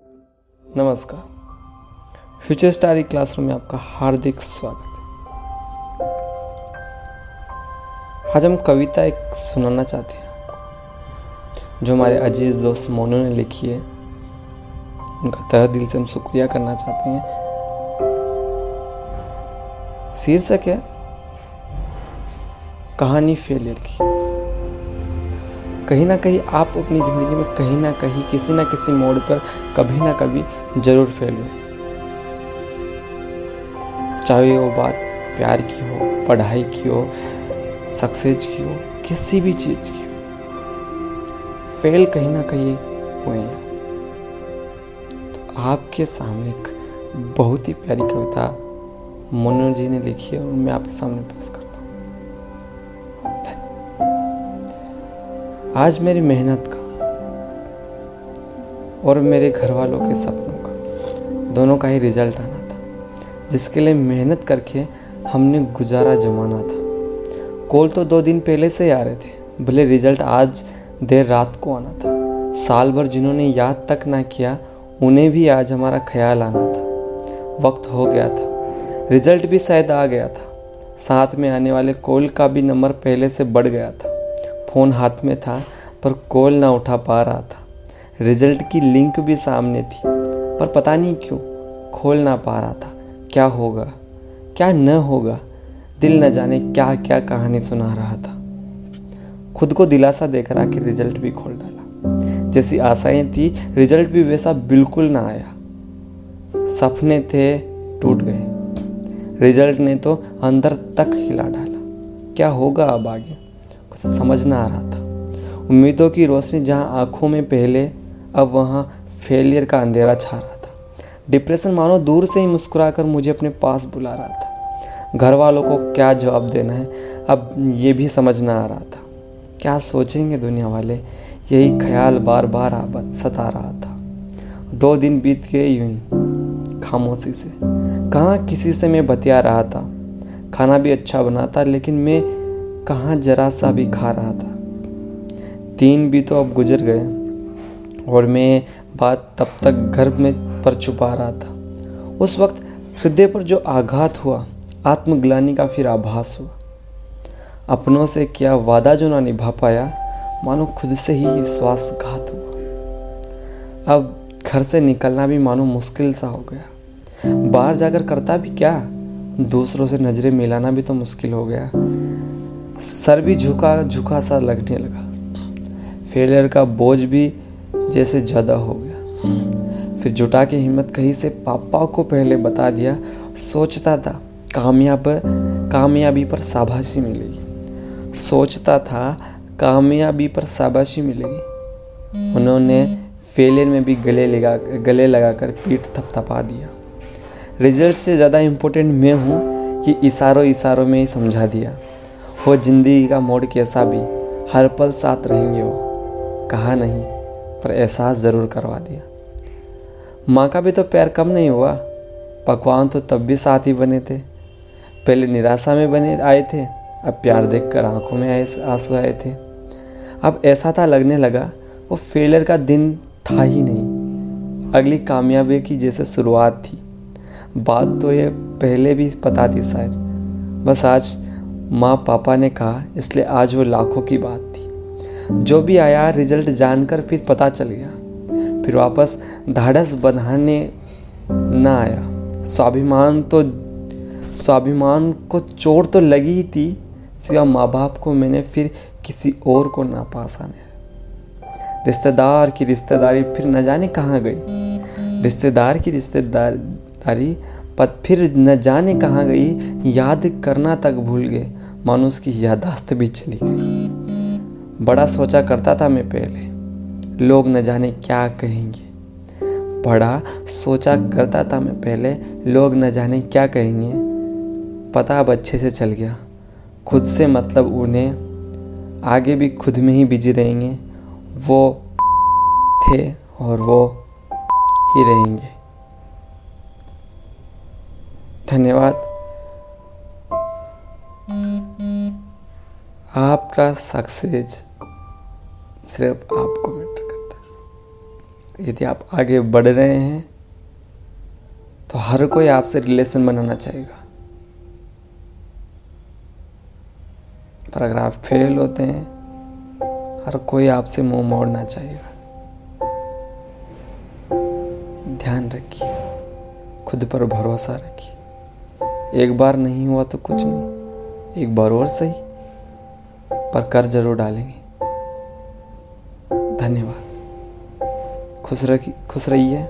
नमस्कार। Future starry classroom में आपका हार्दिक स्वागत है। आज हम कविता एक सुनाना चाहते हैं आपको, जो हमारे अजीज दोस्त मोनू ने लिखी है। उनका तहे दिल से हम शुक्रिया करना चाहते हैं। शीर्षक है कहानी फेलियर की। कहीं ना कहीं आप अपनी जिंदगी में कहीं ना कहीं किसी ना किसी मोड़ पर कभी ना कभी जरूर फेल हुए, चाहे वो बात प्यार की हो, पढ़ाई की हो, सक्सेस की हो, किसी भी चीज की हो, फेल कहीं ना कहीं हुए हैं। तो आपके सामने एक बहुत ही प्यारी कविता मोनू जी ने लिखी है और मैं आपके सामने पेश करता हूँ। आज मेरी मेहनत का और मेरे घर वालों के सपनों का दोनों का ही रिजल्ट आना था, जिसके लिए मेहनत करके हमने गुजारा जमाना था। कॉल तो 2 दिन पहले से ही आ रहे थे, भले रिजल्ट आज देर रात को आना था। साल भर जिन्होंने याद तक ना किया, उन्हें भी आज हमारा ख्याल आना था। वक्त हो गया था, रिजल्ट भी शायद आ गया था। साथ में आने वाले कॉल का भी नंबर पहले से बढ़ गया था। फोन हाथ में था पर कॉल ना उठा पा रहा था। रिजल्ट की लिंक भी सामने थी पर पता नहीं क्यों खोल ना पा रहा था। क्या होगा क्या न होगा, दिल न जाने क्या क्या कहानी सुना रहा था। खुद को दिलासा देकर आखिर रिजल्ट भी खोल डाला। जैसी आशाएं थी रिजल्ट भी वैसा बिल्कुल ना आया। सपने थे टूट गए, रिजल्ट ने तो अंदर तक हिला डाला। क्या होगा अब आगे कुछ समझ ना आ रहा था। उम्मीदों की रोशनी जहां आंखों में पहले, अब वहां फेलियर का अंधेरा छा रहा था। डिप्रेशन मानो दूर से ही मुस्कुराकर मुझे अपने पास बुला रहा था। घर वालों को क्या जवाब देना है अब ये भी समझ ना आ रहा था। क्या सोचेंगे दुनिया वाले, यही ख्याल बार बार सता रहा था। 2 दिन बीत गए यूं ही खामोशी से। कहाँ किसी से मैं बतिया रहा था। खाना भी अच्छा बना था, लेकिन मैं कहाँ जरा सा भी खा रहा था। 3 भी तो अब गुजर गए और मैं बात तब तक घर में पर छुपा रहा था। उस वक्त हृदय पर जो आघात हुआ, आत्मग्लानि का फिर आभास हुआ। अपनों से किया वादा जो ना निभा पाया, मानो खुद से ही विश्वासघात हुआ। अब घर से निकलना भी मानो मुश्किल सा हो गया। बाहर जाकर करता भी क्या, दूसरों से नजरें मिलाना भी तो मुश्किल हो गया। सर भी झुका झुका सा लगने लगा। फेलियर का बोझ भी जैसे ज्यादा हो गया। फिर जुटा के हिम्मत कहीं से पापा को पहले बता दिया। सोचता था कामयाबी पर शाबाशी मिलेगी। सोचता था कामयाबी पर शाबाशी मिलेगी। उन्होंने फेलियर में भी गले लगाकर पीठ थपथपा दिया। रिजल्ट से ज्यादा इम्पोर्टेंट मैं हूँ, ये इशारों में ही समझा दिया। वो जिंदगी का मोड़ कैसा भी, हर पल साथ रहेंगे वो। कहा नहीं पर एहसास जरूर करवा दिया। माँ का भी तो प्यार कम नहीं हुआ। पकवान तो तब भी साथ ही बने थे। पहले निराशा में बने आए थे, अब प्यार देखकर आंखों में आंसू आए थे। अब ऐसा था लगने लगा वो फेलियर का दिन था ही नहीं, अगली कामयाबी की जैसे शुरुआत थी। बात तो ये पहले भी पता थी शायद, बस आज माँ पापा ने कहा इसलिए आज वो लाखों की बात थी। जो भी आया रिजल्ट जानकर फिर पता चल गया, फिर वापस धाड़स बंधाने ना आया। स्वाभिमान को चोट तो लगी ही थी, सिवा माँ बाप को मैंने फिर किसी और को ना पास आने। रिश्तेदार की रिश्तेदारी फिर न जाने कहाँ गई। रिश्तेदार की रिश्तेदारी पद फिर न जाने कहाँ गई। याद करना तक भूल गए, मानो उसकी याददाश्त भी चली गई। बड़ा सोचा करता था मैं पहले, लोग न जाने क्या कहेंगे। बड़ा सोचा करता था मैं पहले, लोग न जाने क्या कहेंगे। पता अब अच्छे से चल गया, खुद से मतलब उन्हें आगे भी खुद में ही बिजी रहेंगे। वो थे और वो ही रहेंगे। धन्यवाद। आपका सक्सेस सिर्फ आपको मैटर करता है। यदि आप आगे बढ़ रहे हैं तो हर कोई आपसे रिलेशन बनाना चाहेगा, पर अगर आप फेल होते हैं हर कोई आपसे मुंह मोड़ना चाहेगा। ध्यान रखिए, खुद पर भरोसा रखिए। एक बार नहीं हुआ तो कुछ नहीं, एक बार और सही, पर कर जरूर डालेंगे। धन्यवाद। खुश रहिए।